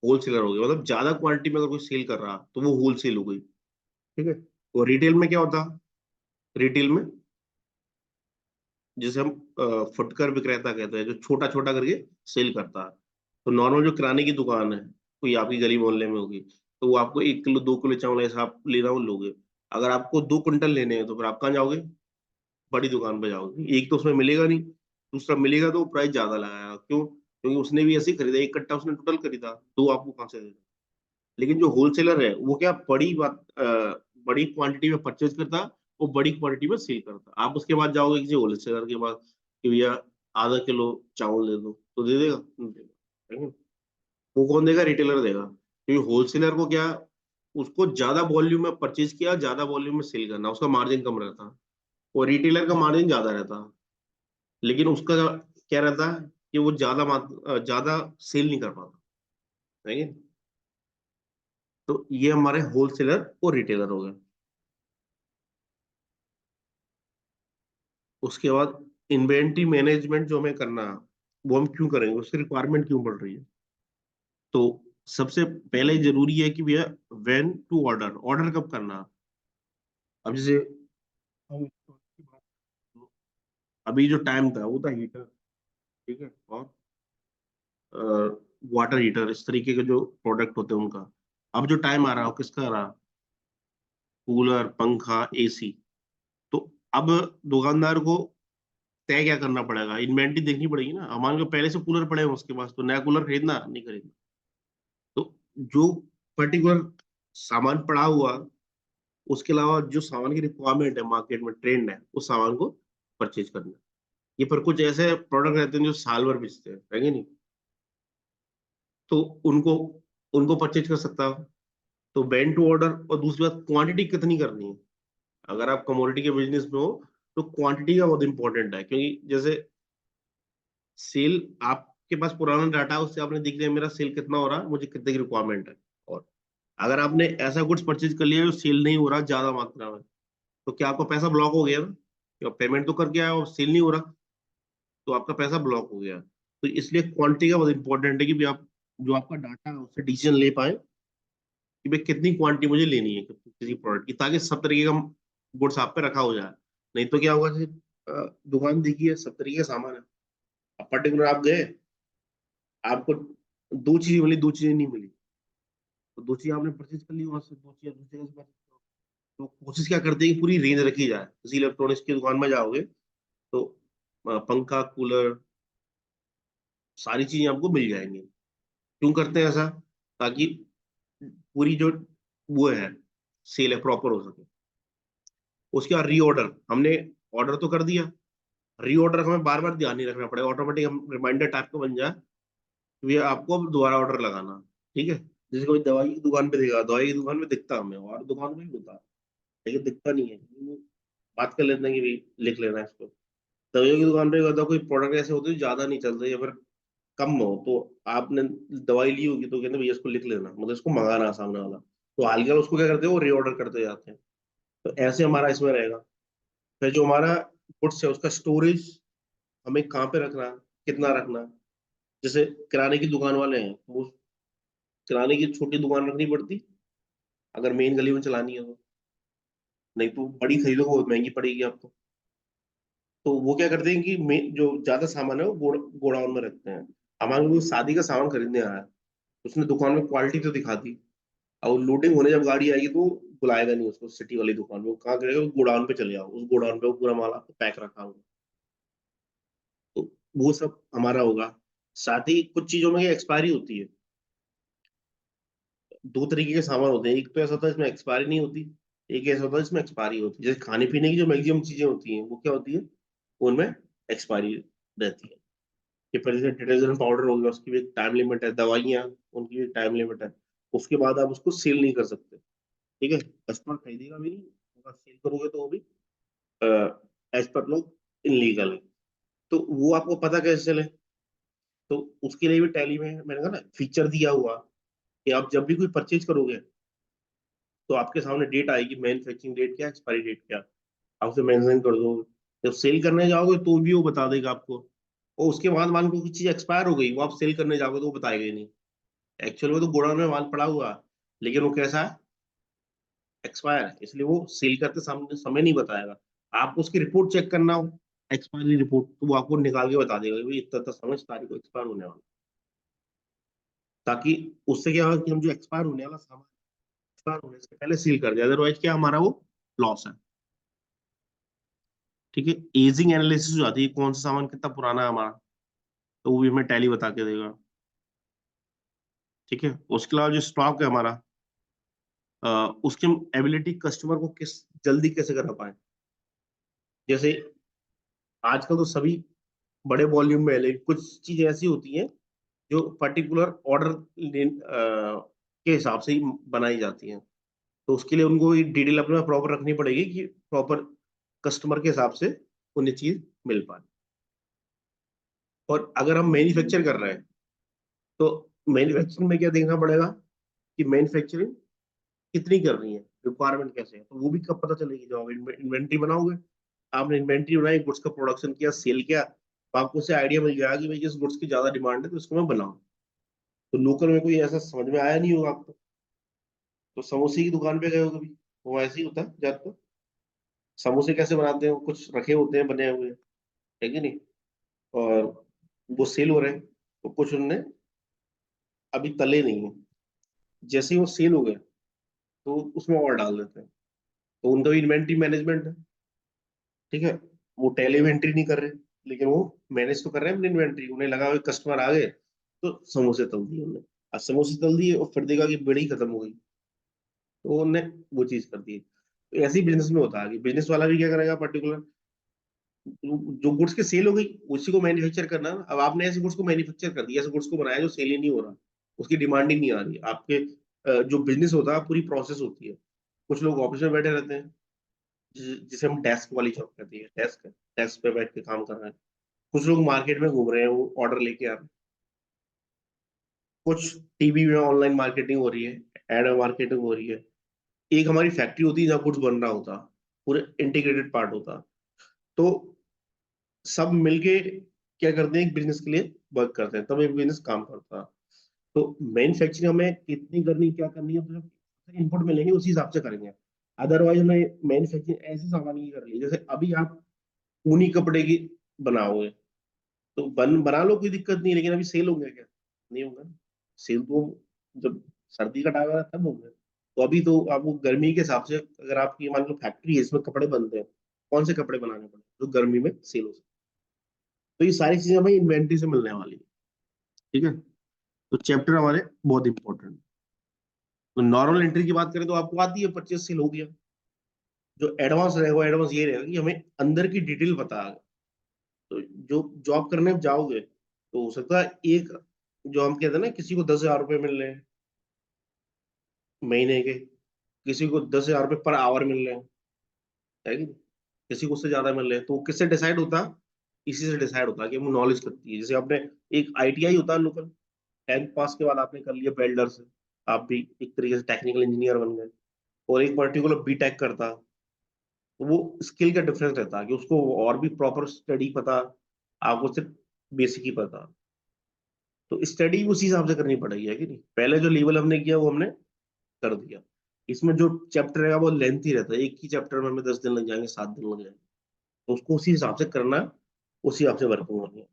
होलसेलर हो गया, मतलब ज्यादा क्वांटिटी में अगर कोई सेल कर रहा तो वो होलसेल हो गई। ठीक है। और रिटेल में क्या होता? रिटेल में जिसे हम फुटकर विक्रेता कहते हैं, जो छोटा छोटा करके सेल करता है। तो नॉर्मल जो किराने की दुकान है, कोई आपकी गली मोहल्ले में होगी, तो वो आपको 1 किलो 2 किलो चावल ऐसा आप लेना हो लोगे। अगर आपको 2 कुंटल लेने हैं तो फिर आप कहाँ जाओगे? बड़ी दुकान पे जाओगे। एक तो उसमें मिलेगा नहीं, दूसरा मिलेगा तो प्राइस ज्यादा लगाएगा। क्यों? क्योंकि उसने भी ऐसे ही खरीदा, एक कट्टा उसने टोटल खरीदा, दो आपको कहाँ से देगा? लेकिन जो होलसेलर है वो क्या, बड़ी क्वांटिटी में परचेज करता, वो बड़ी क्वांटिटी में सेल करता। आप उसके बाद जाओगे किसी होलसेलर के पास कि भैया आधा किलो चावल दे दो, तो दे देगा? नहीं देगा। है ना? वो कौन देगा? रिटेलर देगा। क्योंकि होलसेलर को क्या, उसको ज्यादा वॉल्यूम में परचेज किया, ज्यादा वॉल्यूम में सेल करना, उसका मार्जिन कम रहता है। और रिटेलर का मार्जिन ज्यादा रहता है, लेकिन उसका क्या रहता है कि वो ज्यादा सेल नहीं कर पाता। है कि नहीं? तो ये हमारे होलसेलर और रिटेलर हो गए। उसके बाद इन्वेंट्री मैनेजमेंट जो हमें करना है, वो हम क्यों करेंगे, उसकी रिक्वायरमेंट क्यों पड़ रही है? तो सबसे पहले जरूरी है कि भैया व्हेन टू ऑर्डर, ऑर्डर कब करना है। अब जैसे हम अभी जो टाइम था वो था हीटर, ठीक है, और वाटर हीटर, इस तरीके के जो प्रोडक्ट होते हैं उनका। अब जो टाइम आ रहा है वो किसका आ रहा है? कूलर, पंखा, एसी। तो अब दुकानदार को तय क्या करना पड़ेगा, इन्वेंटरी देखनी पड़ेगी ना। अब मान लो पहले से कूलर पड़े हैं उसके पास, तो नया कूलर खरीदना नहीं खरीदना? तो जो पर्टिकुलर सामान पड़ा हुआ, उसके अलावा जो सामान की रिक्वायरमेंट है, मार्केट में ट्रेंड है, उस सामान को परचेज करना। ये पर कुछ ऐसे प्रोडक्ट रहते हैं जो साल भर बेचते हैं, है कि नहीं? तो उनको उनको परचेज कर सकता हो। तो बेंड टू ऑर्डर, और दूसरी बात क्वांटिटी कितनी करनी है। अगर आप कमोडिटी के बिजनेस में हो तो क्वांटिटी का बहुत इंपॉर्टेंट है, क्योंकि जैसे सेल, आपके पास पुराना डाटा है, उससे आपने देख लिया मेरा सेल कितना हो रहा है, मुझे कितने की रिक्वायरमेंट है। और अगर आपने ऐसा गुड्स परचेज कर लिया जो सेल नहीं हो रहा ज्यादा मात्रा में, तो क्या आपका पैसा ब्लॉक हो गया ना? पेमेंट तो करके आया और सेल नहीं हो रहा, तो आपका पैसा ब्लॉक हो गया। तो इसलिए क्वांटिटी का बहुत इंपॉर्टेंट है कि भी आप जो आपका डाटा है उससे डिसीजन ले पाए कि भाई कितनी क्वांटिटी मुझे लेनी है किसी प्रोडक्ट की, ताकि सब तरीके का गुड्स आप पे रखा हो जाए। नहीं तो क्या होगा, जैसे दुकान देखी है, सब तरीके का सामान है, अब पर्टिकुलर आप गए, आपको दो चीजें मिली, दो चीजें नहीं मिली, तो दो चीजें आपने परचेज कर ली वहां से, दो चीजें दूसरी जगह से purchase करो। तो कोशिश क्या करते हैं कि पूरी रेंज रखी जाए। किसी इलेक्ट्रॉनिक्स की दुकान में जाओगे तो पंखा, कूलर, सारी चीजें आपको मिल जाएंगी। क्यों करते हैं ऐसा? ताकि पूरी जो वो है, सेल है, प्रॉपर हो सके। उसके बाद रीऑर्डर, हमने ऑर्डर तो कर दिया, रीऑर्डर हमें बार बार ध्यान नहीं रखना पड़ेगा, ऑटोमेटिक हम रिमाइंडर टाइप का बन जाए कि भैया आपको अब दोबारा ऑर्डर लगाना। ठीक है। जैसे कोई दवाई की दुकान पे दिखा, दवाई की दुकान में दिखता हमें, और दुकान में भी होता है, लेकिन दिखता नहीं है। वो बात कर लेते हैं कि भाई लिख लेना है इसको। दवाइयों की दुकान पे क्या होता है, कोई प्रोडक्ट ऐसे होते हैं जो ज्यादा नहीं चलते या फिर कम हो, तो आपने दवाई ली होगी तो कहते हैं भैया इसको लिख लेना, मतलब इसको मंगाना है सामने वाला, तो हाल ही उसको क्या करते हैं, वो रीऑर्डर करते जाते हैं। तो ऐसे हमारा इसमें रहेगा। फिर जो हमारा गुड्स है उसका स्टोरेज, हमें कहाँ पे रखना है, कितना रखना है। जैसे किराने की दुकान वाले हैं, तो वो किराने की छोटी दुकान रखनी पड़ती अगर मेन गली में चलानी है तो। नहीं तो बड़ी खरीदोगे बहुत महंगी पड़ेगी आपको। तो वो क्या करते हैं कि जो ज्यादा सामान है वो गोडाउन में रखते हैं। हमारे को शादी का सामान खरीदने आया, उसने दुकान में क्वालिटी तो दिखा दी, और लोडिंग होने जब गाड़ी आएगी तो बुलाएगा नहीं उसको सिटी वाली दुकान में, वो कहाँ करेगा, वो गोडाउन पे चले जाओ, उस गोडाउन पे वो पूरा माल आपको पैक रखा होगा। तो वो सब हमारा होगा। साथ ही कुछ चीजों में एक्सपायरी होती है। दो तरीके के सामान होते हैं, एक तो ऐसा होता है इसमें एक्सपायरी नहीं होती, एक ऐसा होता है इसमें एक्सपायरी होती है। जैसे खाने पीने की जो मैक्सिमम चीजें होती हैं वो क्या होती है, उनमें एक्सपायरी रहती है। कि फिर जैसे डिटर्जेंट पाउडर हो गया, उसकी भी एक टाइम लिमिट है, दवाइयाँ उनकी भी टाइम लिमिट है, उसके बाद आप उसको सेल नहीं कर सकते। ठीक है। कस्टमर खरीदेगा भी नहीं, अगर सेल करोगे तो वो भी एज पर लोग इनलीगल है। तो वो आपको पता कैसे चले? तो उसके लिए भी टैली में मैंने कहा ना फीचर दिया हुआ कि आप जब भी कोई परचेज करोगे तो आपके सामने डेट आएगी, मैन्युफैक्चरिंग डेट क्या, एक्सपायरी डेट क्या, आप उसे मेंशन कर दो। जब सेल करने जाओगे तो भी वो बता देगा आपको। और उसके बाद मान लो कोई चीज एक्सपायर हो गई, वो आप सेल करने जाओगे तो वो बताएगा ही नहीं। एक्चुअल में तो गोडाउन में माल पड़ा हुआ, लेकिन वो कैसा है, एक्सपायर है, इसलिए वो सेल करते सामने समय नहीं बताएगा। आपको उसकी रिपोर्ट चेक करना हो, एक्सपायरी रिपोर्ट, तो वो आपको निकाल के बता देगा कि भाई इतना समय इस तारीख को एक्सपायर होने वाला, ताकि उससे क्या होगा कि हम जो एक्सपायर होने वाला सामान एक्सपायर होने से पहले सील कर दे, अदरवाइज क्या हमारा वो लॉस है। ठीक है, एजिंग एनालिसिस जो आती है, कौन सा सामान कितना पुराना है हमारा, तो वो भी हमें टैली बता के देगा। ठीक है, उसके अलावा जो स्टॉक है हमारा, उसकी एबिलिटी कस्टमर को किस जल्दी कैसे करा पाए। जैसे आजकल तो सभी बड़े वॉल्यूम में ले, कुछ चीजें ऐसी होती हैं जो पर्टिकुलर ऑर्डर के हिसाब से ही बनाई जाती हैं, तो उसके लिए उनको डिटेल अपने प्रॉपर रखनी पड़ेगी कि प्रॉपर कस्टमर के हिसाब से उन्हें चीज मिल पाए। और अगर हम मैन्युफैक्चर कर रहे हैं, तो मैन्युफैक्चरिंग में क्या देखना पड़ेगा कि मैन्युफैक्चरिंग कितनी करनी है, रिक्वायरमेंट कैसे है, तो वो भी कब पता चलेगी, जब आप इन्वेंट्री बनाओगे। आपने इन्वेंट्री बनाई, गुड्स का प्रोडक्शन किया, सेल किया, तो आपको उससे आइडिया मिल गया कि भाई इस गुड्स की ज्यादा डिमांड है तो इसको मैं बनाऊं। तो लोकल में कोई ऐसा समझ में आया नहीं होगा आपको, तो समोसे की दुकान पे गए हो कभी, वो ऐसे ही होता है ज्यादातर। समोसे कैसे बनाते हैं, वो कुछ रखे होते हैं बने हुए, है कि नहीं, और वो सेल हो रहे हैं, तो कुछ उनने अभी तले नहीं है, जैसे ही वो सेल हो गए तो उसमें और डाल देते हैं, तो उनका भी इन्वेंट्री मैनेजमेंट है। ठीक है, वो टेली इन्वेंट्री नहीं कर रहे, लेकिन वो मैनेज तो कर रहे हैं अपनी इन्वेंट्री, उन्हें लगा हुआ कस्टमर आ गए तो समोसे तल दिए उन्होंने, अब समोसे तल दिए और फिर देखा कि बड़ी खत्म हो गई, तो उन्होंने वो चीज कर दी। तो ऐसे ही बिजनेस में होता है कि बिजनेस वाला भी क्या करेगा, पर्टिकुलर जो गुड्स की सेल हो गई उसी को मैन्युफैक्चर करना है ना। अब आपने ऐसे गुड्स को मैन्युफैक्चर कर दिया, ऐसे गुड्स को बनाया जो सेल ही नहीं हो रहा, उसकी डिमांड ही नहीं आ रही आपके, जो बिजनेस होता है पूरी प्रोसेस होती है। कुछ लोग ऑफिस में बैठे रहते हैं, जिसे हम डेस्क वाली जॉब कहते हैं, डेस्क डेस्क पे बैठ के काम कर रहे हैं। कुछ लोग मार्केट में घूम रहे हैं, वो ऑर्डर लेके आ रहे हैं। कुछ टीवी में ऑनलाइन मार्केटिंग हो रही है, एड मार्केटिंग हो रही है। एक हमारी फैक्ट्री होती है जहाँ कुछ बन रहा होता, पूरे इंटीग्रेटेड पार्ट होता, तो सब मिलके क्या करते हैं, एक बिजनेस के लिए वर्क करते हैं, तब एक बिजनेस काम करता है। तो मैन्युफैक्चरिंग हमें कितनी करनी, क्या करनी है, तो जब इनपुट मिलेंगे उसी हिसाब से करेंगे। अदरवाइज हमें मैन्युफैक्चरिंग ऐसे सामान की कर ली, जैसे अभी आप ऊनी कपड़े की बनाओगे, तो बना लो, कोई दिक्कत नहीं, लेकिन अभी सेल होंगे क्या, नहीं होगा ना। सेल तो जब सर्दी का टाइम आएगा तब होंगे। तो अभी तो आपको गर्मी के हिसाब से, अगर आपकी मान लो फैक्ट्री है इसमें कपड़े बनते हैं, कौन से कपड़े बनाने पड़े जो गर्मी में सेल हो सकते, तो ये सारी चीजें हमें इन्वेंट्री से मिलने वाली है। ठीक है, तो चैप्टर हमारे बहुत इंपॉर्टेंट। तो नॉर्मल एंट्री की बात करें तो आपको आती है, परचेस सेल हो गया। जो एडवांस रहेगा, वो एडवांस ये रहेगा कि हमें अंदर की डिटेल पता है। तो जो जॉब करने जाओगे तो हो सकता है एक, जो हम कहते हैं ना, किसी को 10,000 रुपये मिल रहे हैं महीने के, किसी को 10,000 रुपये पर आवर मिल रहे हैं, है कि नहीं? किसी को उससे ज्यादा मिल रहे हैं, तो वो किससे डिसाइड होता, इसी से डिसाइड होता है कि वो नॉलेज करती है। जैसे आपने एक आईटीआई होता है लोकल, 10th पास के बाद आपने कर लिया वेल्डर से, आप भी एक तरीके से टेक्निकल इंजीनियर बन गए, और एक पर्टिकुलर बीटेक करता, तो वो स्किल का डिफरेंस रहता है कि उसको और भी प्रॉपर स्टडी पता, आपको सिर्फ बेसिक ही पता। तो स्टडी उसी हिसाब से करनी पड़ेगी, है कि नहीं, पहले जो लेवल हमने किया वो हमने कर दिया। इसमें जो चैप्टर रहेगा वो लेंथी रहता है, एक ही चैप्टर में हमें 10 दिन लग जाएंगे, 7 दिन लग जाएंगे, तो उसको उसी हिसाब से करना है, उसी हिसाब से वर्किंग होनी है।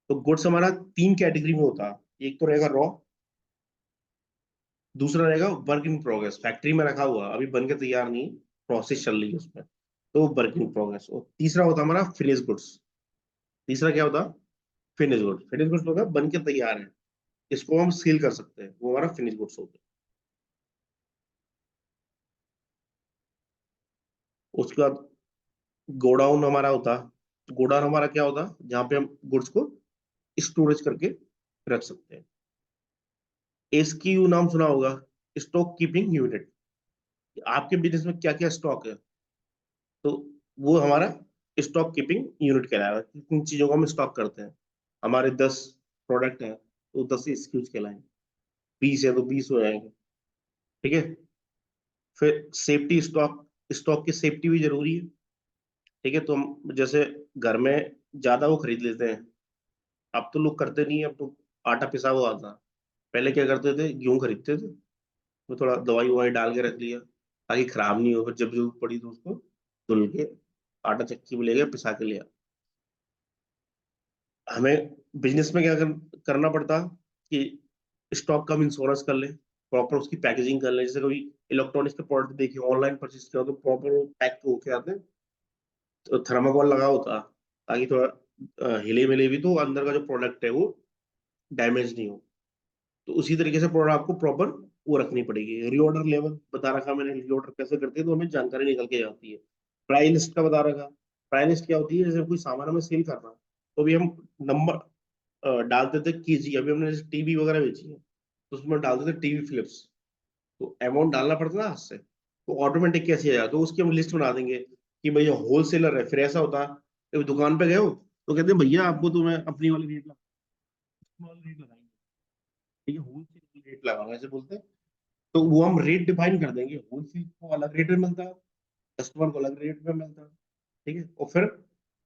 तो गुड्स हमारा 3 कैटेगरी में होता है, एक तो रहेगा रॉ, दूसरा रहेगा वर्क इन प्रोग्रेस, फैक्ट्री में रखा हुआ अभी बन के तैयार नहीं, प्रोसेस चल रही है उसमें, तो वर्क इन प्रोग्रेस। और तीसरा होता है हमारा फिनिश गुड्स। तीसरा क्या होता है, फिनिश गुड्स। फिनिश गुड्स होगा बन के तैयार है, इसको हम सील कर सकते हैं, वो हमारा फिनिश गुड्स होता है। उसके बाद गोडाउन हमारा होता है। गोडाउन हमारा क्या होता है, जहाँ पे हम गुड्स को स्टोरेज करके रख सकते हैं। एसक्यू नाम सुना होगा, स्टॉक कीपिंग यूनिट। आपके बिजनेस में क्या क्या स्टॉक है, तो वो हमारा स्टॉक कीपिंग यूनिट कहलाएगा, किन चीजों को हम स्टॉक करते हैं। हमारे 10 प्रोडक्ट हैं तो 10 SKUs कहलाएंगे, 20 है तो 20 हो जाएंगे। ठीक है, फिर सेफ्टी स्टॉक, स्टॉक की सेफ्टी भी जरूरी है। ठीक है, तो हम जैसे घर में ज्यादा वो खरीद लेते हैं, अब तो लोग करते नहीं है, अब तो आटा पिसा हुआ आता है, पहले क्या करते थे, गेहूं खरीदते थे, तो थोड़ा दवाई ववाई डाल के रख लिया ताकि खराब नहीं हो, फिर जब जरूरत पड़ी तो उसको धुल के आटा चक्की में ले गया, पिसा के लिया। हमें बिजनेस में क्या करना पड़ता कि स्टॉक का इंश्योरेंस कर ले, प्रॉपर उसकी पैकेजिंग कर ले। जैसे कभी इलेक्ट्रॉनिक्स के प्रोडक्ट देखिए, ऑनलाइन परचेज किया हो तो प्रॉपर पैक होके आते हैं, तो थर्माकोल लगा होता ताकि थोड़ा हिले मिले भी तो अंदर का जो प्रोडक्ट है वो डैमेज नहीं हो। तो उसी तरीके से प्रोडक्ट आपको प्रॉपर वो रखनी पड़ेगी। रीऑर्डर लेवल बता रखा मैंने, रीऑर्डर कैसे करते हैं तो हमें जानकारी निकल के जाती है। प्राइस लिस्ट का बता रखा। प्राइस लिस्ट क्या होती है, जैसे कोई सामान हमें सेल करना तो भी हम नंबर डालते थे केजी। अभी हमने जैसे टीवी वगैरह बेची है तो उसमें डालते थे टीवी फिलिप्स, तो अमाउंट डालना पड़ता था हाथ से, तो ऑटोमेटिक कैसे आया, तो उसकी हम लिस्ट बना देंगे कि भैया होलसेलर है। फिर ऐसा होता है कि दुकान पे गए हो तो कहते हैं भैया आपको तो मैं अपनी वाली रेट लगाएंगे, ठीक है, होलसेल रेट लगाऊंगा ऐसे बोलते हैं। तो वो हम रेट डिफाइन कर देंगे, होलसेल को अलग रेट में मिलता है, कस्टमर को अलग रेट में मिलता है, ठीक है। और फिर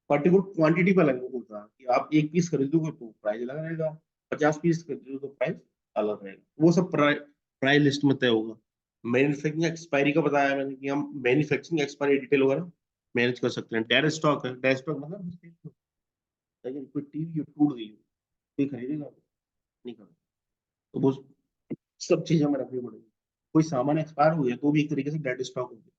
पर्टिकुलर क्वांटिटी पे अलग होता है कि आप एक पीस खरीदोगे तो प्राइस अलग रहेगा, 50 पीस खरीदोगे तो प्राइस अलग रहेगा। वो सब प्राइस लिस्ट में तय होगा। मैन्युफैक्चरिंग एक्सपायरी का बताया मैंने कि हम मैन्युफैक्चरिंग एक्सपायरी डिटेल वगैरह मैनेज कर सकते हैं। डेड स्टॉक है, डेड स्टॉक मतलब लेकिन कोई टीवी टूट गई हो, कोई खरीदेगा नहीं खरीदेगा, तो वो सब चीजें हमें रखनी पड़ेगी। कोई सामान एक्सपायर हो गया तो भी एक तरीके से डेड स्टॉक हो गया।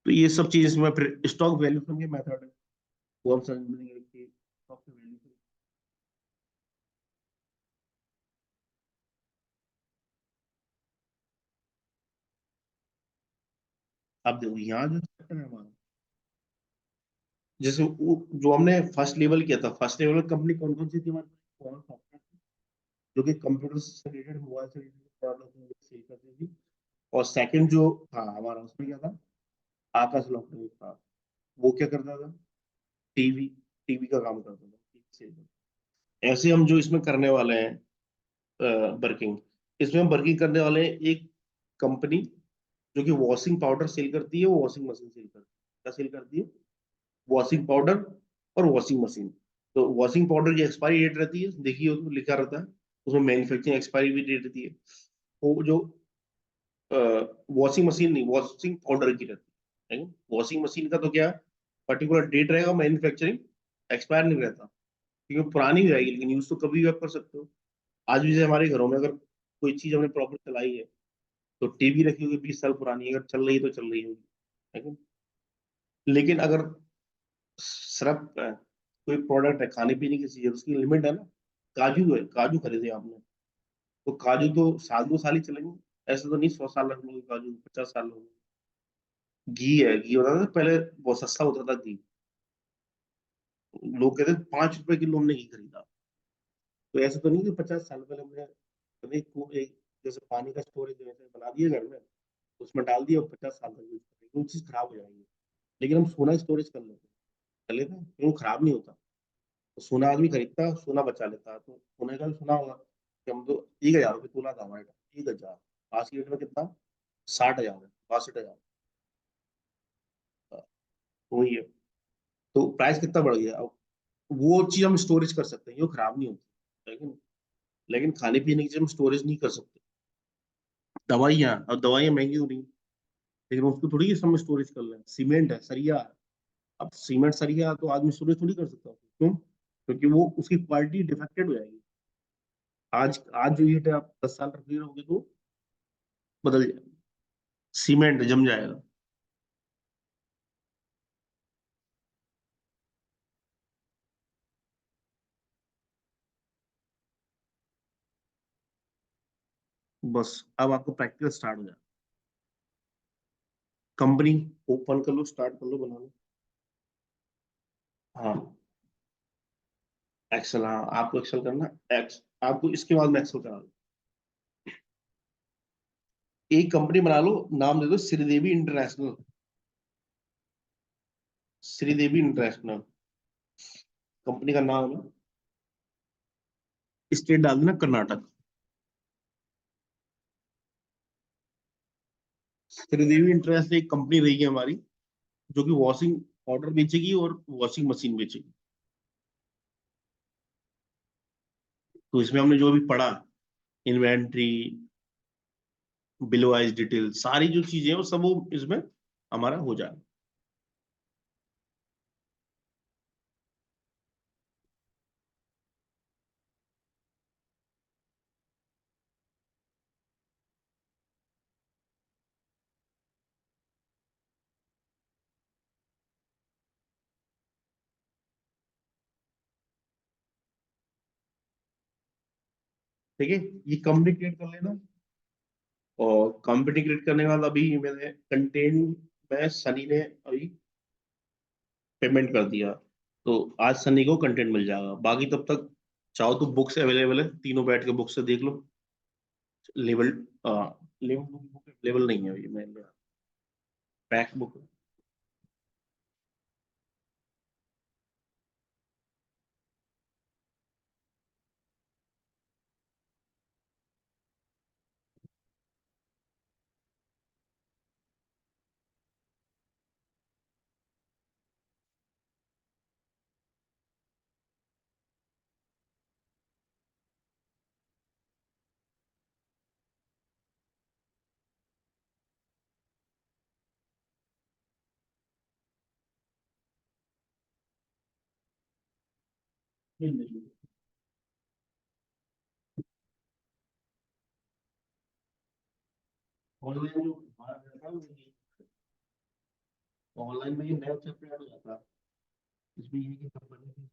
तो ये सब चीज इसमें फिर स्टॉक वैल्यूशन के मेथड है, वो हम समझेंगे कि स्टॉक की वैल्यू। आप देखो यहाँ जो चैप्टर है हमारा, जैसे जो हमने फर्स्ट लेवल किया था, फर्स्ट लेवल कंपनी कौन कौन सी थी हमारे पास? कौन सॉफ्टवेयर जो कि कंप्यूटर से रिलेटेड, मोबाइल से रिलेटेड प्रोडक्ट सेल करती थी। और सेकंड जो था हमारा, उसमें क्या था, आकाश इलेक्ट्रॉनिक था। वो क्या करता था, टीवी, टीवी का काम करता था, टीवी सेल करता था। ऐसे हम जो इसमें करने वाले हैं वर्किंग, इसमें हम वर्किंग करने वाले हैं एक कंपनी जो कि वॉशिंग पाउडर सेल करती है, वो वॉशिंग मशीन सेल करती है। क्या सेल करती है? वॉशिंग पाउडर और वॉशिंग मशीन। तो वॉशिंग पाउडर की एक्सपायरी डेट रहती है, देखिए उसमें लिखा रहता है, उसमें मैन्युफैक्चरिंग एक्सपायरी भी डेट रहती है। वो जो वॉशिंग मशीन नहीं, वॉशिंग पाउडर की रहती है। वॉशिंग मशीन का तो क्या पर्टिकुलर डेट रहेगा, मैन्युफैक्चरिंग एक्सपायर नहीं रहता, क्योंकि पुरानी हो जाएगी लेकिन यूज तो कभी भी आप कर सकते हो। आज भी जैसे हमारे घरों में अगर कोई चीज हमने प्रॉपर चलाई है, तो टीवी रखी होगी 20 साल पुरानी, अगर चल रही है तो चल रही होगी, है कि नहीं? लेकिन अगर सिर्फ कोई प्रोडक्ट है, खाने पीने की चीज है, उसकी लिमिट है ना। काजू है, काजू खरीदे आपने, तो काजू तो साल 2 साल ही चलेंगे, ऐसे तो नहीं 100 साल रख लोगे काजू, 50 साल लोगे। घी है, घी होता था पहले, बहुत सस्ता होता था घी। लोग कहते थे 5 रुपए किलो हमने घी खरीदा। तो ऐसा तो नहीं कि 50 साल पहले हमने एक जैसे पानी का स्टोरेज जैसे बना दिया घर में, उसमें डाल दिया और 50 साल तक यूज करेंगे, वो चीज खराब हो जाएगी। लेकिन हम सोना स्टोरेज कर लेते हैं, क्यों? खराब नहीं होता। तो सोना आदमी खरीदता है, सोना बचा लेता है। तो सोने का भी सुना होगा कि हम तो 1,000 रुपये तोला था हमारे टाइम, 1,000। आज की डेट में कितना? 60,000 है, 62,000। वही है। तो प्राइस कितना बढ़ गया अब। वो चीज हम स्टोरेज कर सकते हैं, ये खराब नहीं होती, लेकिन लेकिन खाने पीने की चीज हम स्टोरेज नहीं कर सकते। दवाइयाँ, अब दवाइयाँ महंगी हो रही हैं, लेकिन उसको थोड़ी हम स्टोरेज कर लें। सीमेंट है, सरिया है, अब सीमेंट सरिया तो आदमी स्टोरेज थोड़ी कर सकता है, क्यों? क्योंकि वो उसकी क्वालिटी डिफेक्टेड हो जाएगी। आज आज जो ईट है आप 10 साल रख रहोगे तो बदल जाएगा, सीमेंट जम जाएगा। बस अब आपको प्रैक्टिकल स्टार्ट हो जाए। कंपनी ओपन कर लो, स्टार्ट कर लो बनाना। हाँ, एक्सेल, हाँ आपको एक्सेल करना। एक्स आपको इसके बाद में एक्सेल कराना। एक कंपनी बना लो, नाम दे दो Sridevi international. Sridevi international company का नाम है। स्टेट डाल देना कर्नाटक। श्रीदेवी इंटरनेशनल एक कंपनी रही है हमारी, जो कि वॉशिंग पाउडर बेचेगी और वॉशिंग मशीन बेचेगी। तो इसमें हमने जो भी पढ़ा, इन्वेंट्री, बिलो वाइज डिटेल, सारी जो चीजें हैं वो सब वो इसमें हमारा हो जाए। ठीक है, ये कंपनी क्रिएट कर लेना। और कंपनी क्रिएट करने के बाद अभी मैंने कंटेंट में सनी ने अभी पेमेंट कर दिया, तो आज सनी को कंटेंट मिल जाएगा। बाकी तब तक चाहो तो बुक्स अवेलेबल है, तीनों बैठ के बुक से देख लो। लेवल, लेवल बुक अवेलेबल नहीं है अभी, मैं पैक बुक। ऑनलाइन जो हमारा रहता है, ऑनलाइन में ये नया चैप्टर ऐड हो जाता है। इसमें ये है कि कंपनी